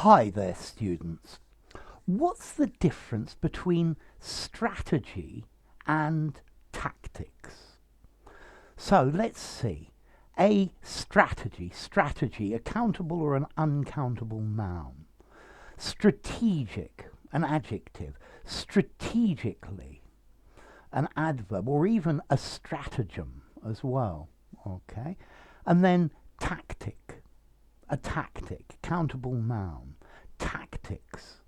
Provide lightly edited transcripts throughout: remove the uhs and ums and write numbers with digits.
Hi there, students. What's the difference between strategy and tactics? So let's see. A strategy, accountable or an uncountable noun. Strategic, an adjective. Strategically, an adverb, or even a stratagem as well. Okay? And then tactic, a tactic, countable noun. Tactics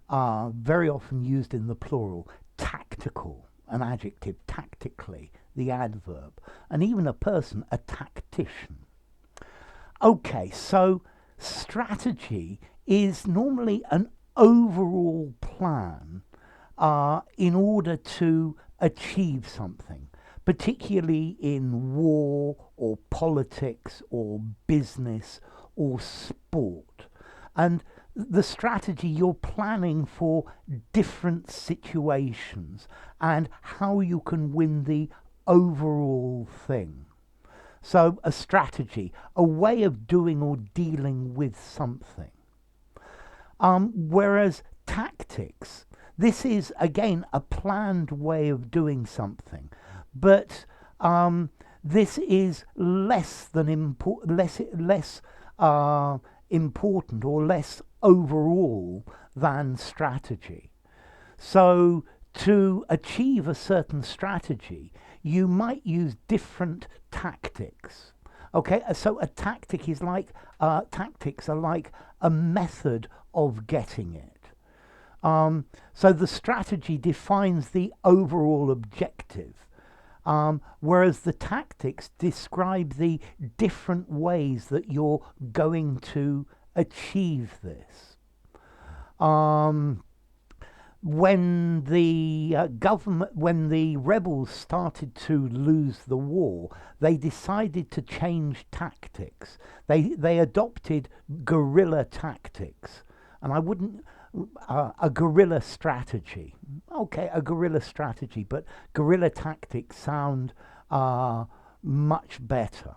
are very often used in the plural. Tactical, an adjective. Tactically, the adverb. And even a person, a tactician. Okay, so strategy is normally an overall plan in order to achieve something, particularly in war or politics or business or sport. And the strategy, you're planning for different situations and how you can win the overall thing. So a strategy, a way of doing or dealing with something. Whereas tactics, this is again a planned way of doing something, but this is less important or less overall than strategy. So to achieve a certain strategy, you might use different tactics. Okay, so a tactic is like tactics are like a method of getting it. So the strategy defines the overall objective, whereas the tactics describe the different ways that you're going to achieve this. When the when the rebels started to lose the war, they decided to change tactics. They adopted guerrilla tactics, and I wouldn't a guerrilla strategy. Okay, a guerrilla strategy, but guerrilla tactics sound much better.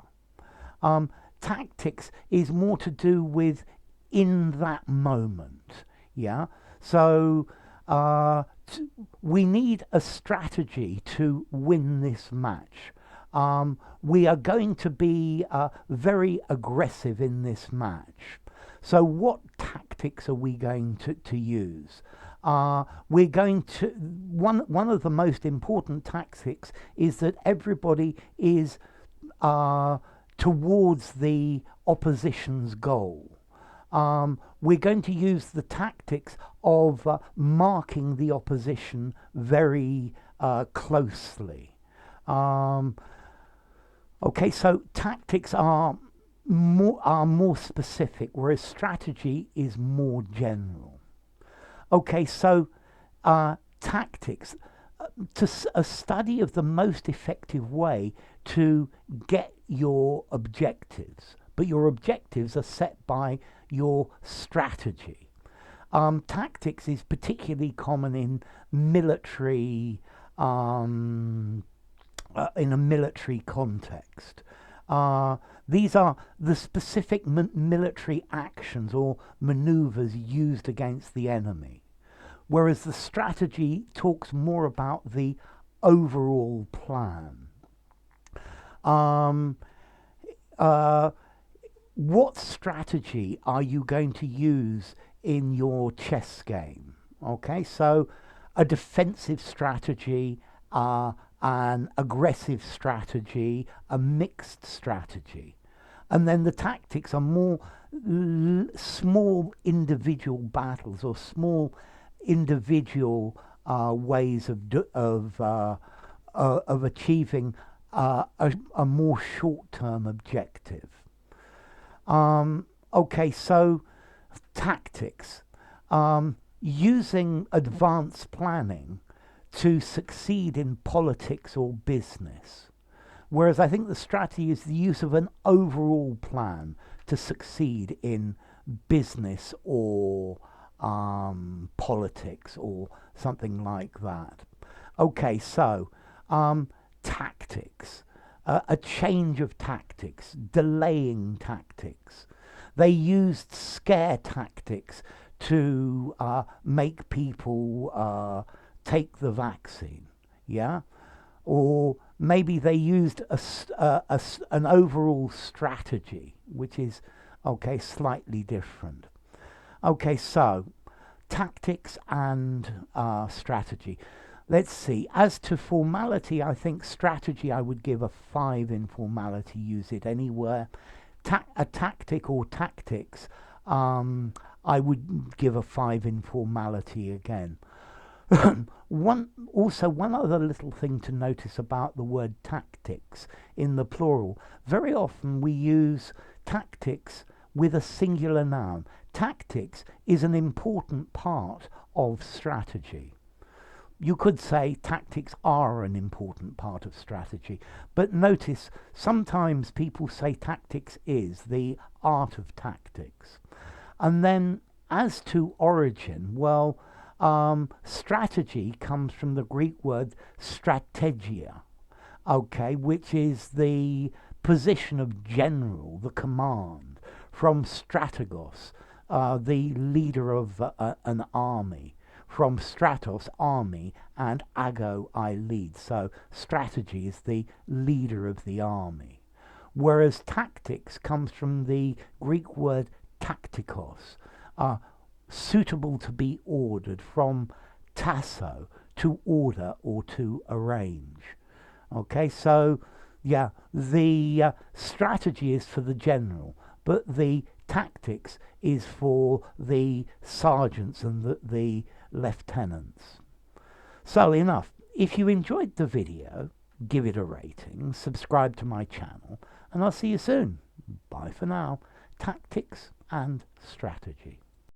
Tactics is more to do with in that moment. Yeah, so. We need a strategy to win this match. We are going to be very aggressive in this match. So what tactics are we going to use? We're going to, one of the most important tactics is that everybody is towards the opposition's goal. We're going to use the tactics of marking the opposition very closely. Okay, so tactics are more specific, whereas strategy is more general. Okay, so tactics, a study of the most effective way to get your objectives, but your objectives are set by your strategy. Tactics is particularly common in military, in a military context. These are the specific military actions or maneuvers used against the enemy, whereas the strategy talks more about the overall plan. What strategy are you going to use in your chess game? Okay, so a defensive strategy, an aggressive strategy, a mixed strategy. And then the tactics are more small individual battles or small individual ways of achieving a more short-term objective. Okay, so tactics. Using advanced planning to succeed in politics or business. Whereas I think the strategy is the use of an overall plan to succeed in business or politics or something like that. Okay, so tactics. A change of tactics, delaying tactics. They used scare tactics to make people take the vaccine, yeah? Or maybe they used an overall strategy, which is, okay, slightly different. Okay, so tactics and strategy. Let's see. As to formality, I think strategy I would give a 5 in formality. Use it anywhere. A tactic or tactics, I would give a 5 in formality again. One other little thing to notice about the word tactics in the plural. Very often we use tactics with a singular noun. Tactics is an important part of strategy. You could say tactics are an important part of strategy, but notice sometimes people say tactics is the art of tactics. And then as to origin, well, strategy comes from the Greek word strategia, okay, which is the position of general, the command, from strategos, the leader of an army. From stratos, army, and ago, I lead. So strategy is the leader of the army. Whereas tactics comes from the Greek word taktikos, suitable to be ordered, from tasso, to order or to arrange. Okay, so yeah, the strategy is for the general, but the tactics is for the sergeants and the lieutenants. So enough. If you enjoyed the video, give it a rating, subscribe to my channel, and I'll see you soon. Bye for now. Tactics and strategy.